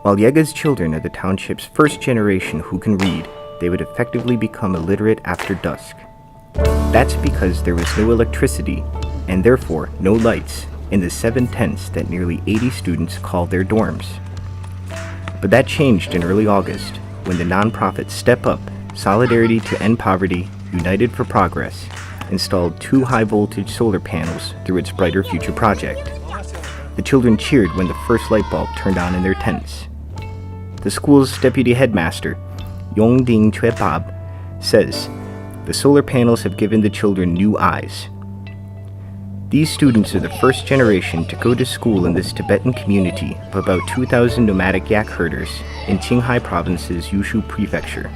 While Yege's children are the township's first generation who can read, they would effectively become illiterate after dusk. That's because there was no electricity, and therefore no lights, in the 7 tents that nearly 80 students call their dorms. But that changed in early August, when the nonprofit Step Up, Solidarity to End Poverty, United for Progress, installed 2 high-voltage solar panels through its Brighter Future project. The children cheered when the first light bulb turned on in their tents. The school's deputy headmaster, Yongdingquepab, says, "The solar panels have given the children new eyes." These students are the first generation to go to school in this Tibetan community of about 2,000 nomadic yak herders in Qinghai province's Yushu prefecture.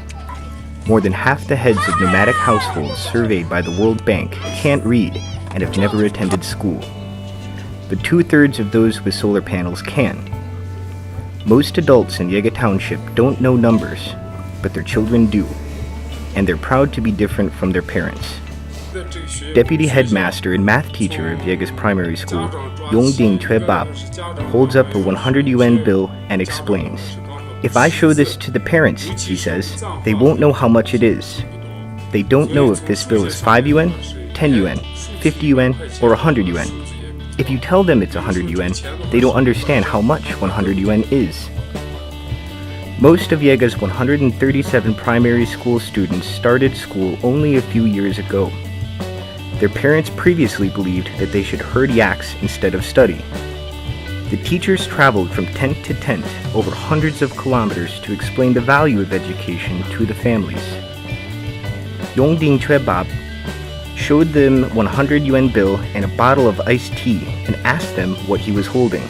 More than half the heads of nomadic households surveyed by the World Bank can't read and have never attended school. But 2/3 of those with solar panels can. Most adults in Yege township don't know numbers, but their children do, and they're proud to be different from their parents. Deputy headmaster and math teacher of Yege's primary school, Yongdingquepab, holds up a 100 yuan bill and explains, "If I show this to the parents," he says, "they won't know how much it is. They don't know if this bill is 5 yuan, 10 yuan, 50 yuan, or 100 yuan. If you tell them it's 100 yuan, they don't understand how much 100 yuan is." Most of Yege's 137 primary school students started school only a few years ago. Their parents previously believed that they should herd yaks instead of study. The teachers traveled from tent to tent over hundreds of kilometers to explain the value of education to the families. Yongdingquepab showed them 100 yuan bill and a bottle of iced tea and asked them what he was holding.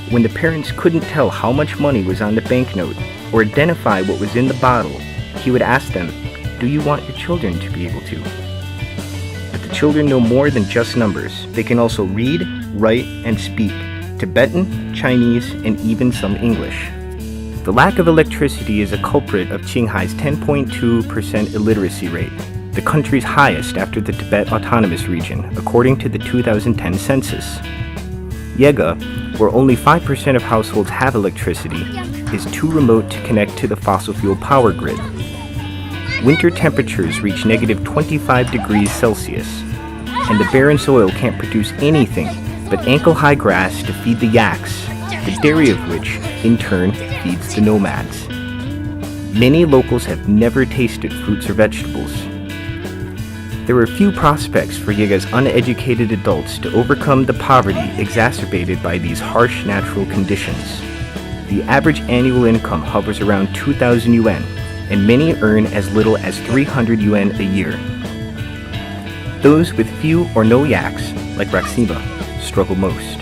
When the parents couldn't tell how much money was on the banknote or identify what was in the bottle, he would ask them, "Do you want your children to be able to?" But the children know more than just numbers. They can also read, write, and speak Tibetan, Chinese, and even some English. The lack of electricity is a culprit of Qinghai's 10.2% illiteracy rate, the country's highest after the Tibet Autonomous Region, according to the 2010 census. Yege, where only 5% of households have electricity, is too remote to connect to the fossil fuel power grid. Winter temperatures reach negative 25 degrees Celsius, and the barren soil can't produce anything but ankle-high grass to feed the yaks, the dairy of which, in turn, feeds the nomads. Many locals have never tasted fruits or vegetables. There are few prospects for Yege's uneducated adults to overcome the poverty exacerbated by these harsh natural conditions. The average annual income hovers around 2,000 yuan, and many earn as little as 300 yuan a year. Those with few or no yaks, like Raksima, struggle most.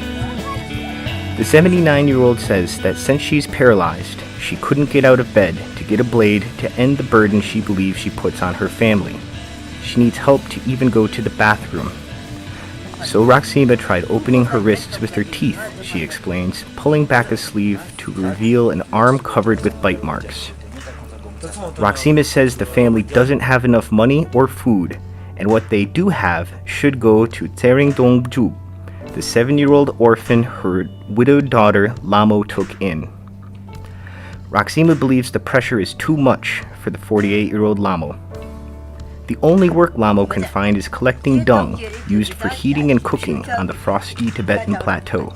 The 79-year-old says that since she's paralyzed, she couldn't get out of bed to get a blade to end the burden she believes she puts on her family. She needs help to even go to the bathroom. So Raksima tried opening her wrists with her teeth, she explains, pulling back a sleeve to reveal an arm covered with bite marks. Raksima says the family doesn't have enough money or food, and what they do have should go to Yongdingquepab, the 7-year-old orphan her widowed daughter Lamo took in. Raksima believes the pressure is too much for the 48-year-old Lamo. The only work Lamo can find is collecting dung used for heating and cooking on the frosty Tibetan plateau.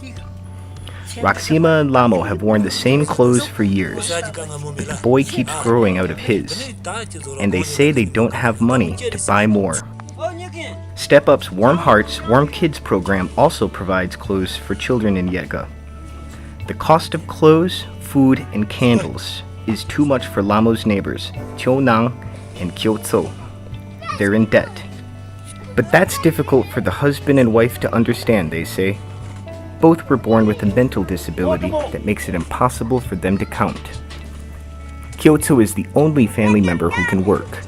Raksima and Lamo have worn the same clothes for years, but the boy keeps growing out of his, and they say they don't have money to buy more. Step Up's Warm Hearts, Warm Kids program also provides clothes for children in Yege. The cost of clothes, food, and candles is too much for Lamo's neighbors, Tionang and Kyotso. They're in debt. But that's difficult for the husband and wife to understand, they say. Both were born with a mental disability that makes it impossible for them to count. Kyotso is the only family member who can work,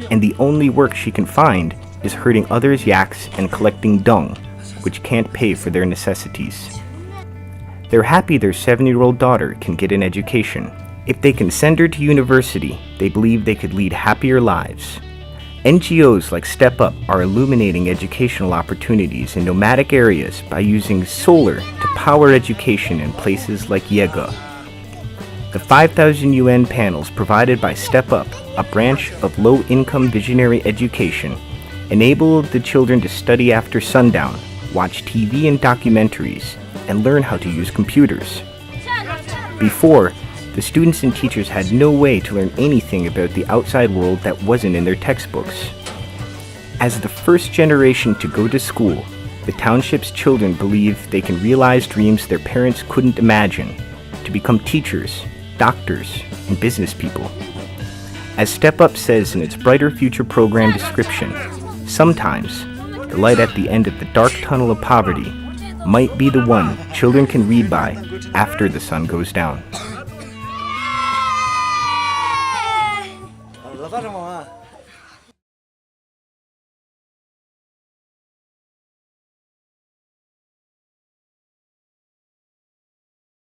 and the only work she can find is herding others' yaks and collecting dung, which can't pay for their necessities. They're happy their 7-year-old daughter can get an education. If they can send her to university, they believe they could lead happier lives. NGOs like Step Up are illuminating educational opportunities in nomadic areas by using solar to power education in places like Yege. The 5,000 yuan panels provided by Step Up, a branch of low-income visionary education, enabled the children to study after sundown, watch TV and documentaries, and learn how to use computers. Before, the students and teachers had no way to learn anything about the outside world that wasn't in their textbooks. As the first generation to go to school, the township's children believe they can realize dreams their parents couldn't imagine, to become teachers, doctors, and business people. As Step Up says in its Brighter Future program description, sometimes the light at the end of the dark tunnel of poverty might be the one children can read by after the sun goes down.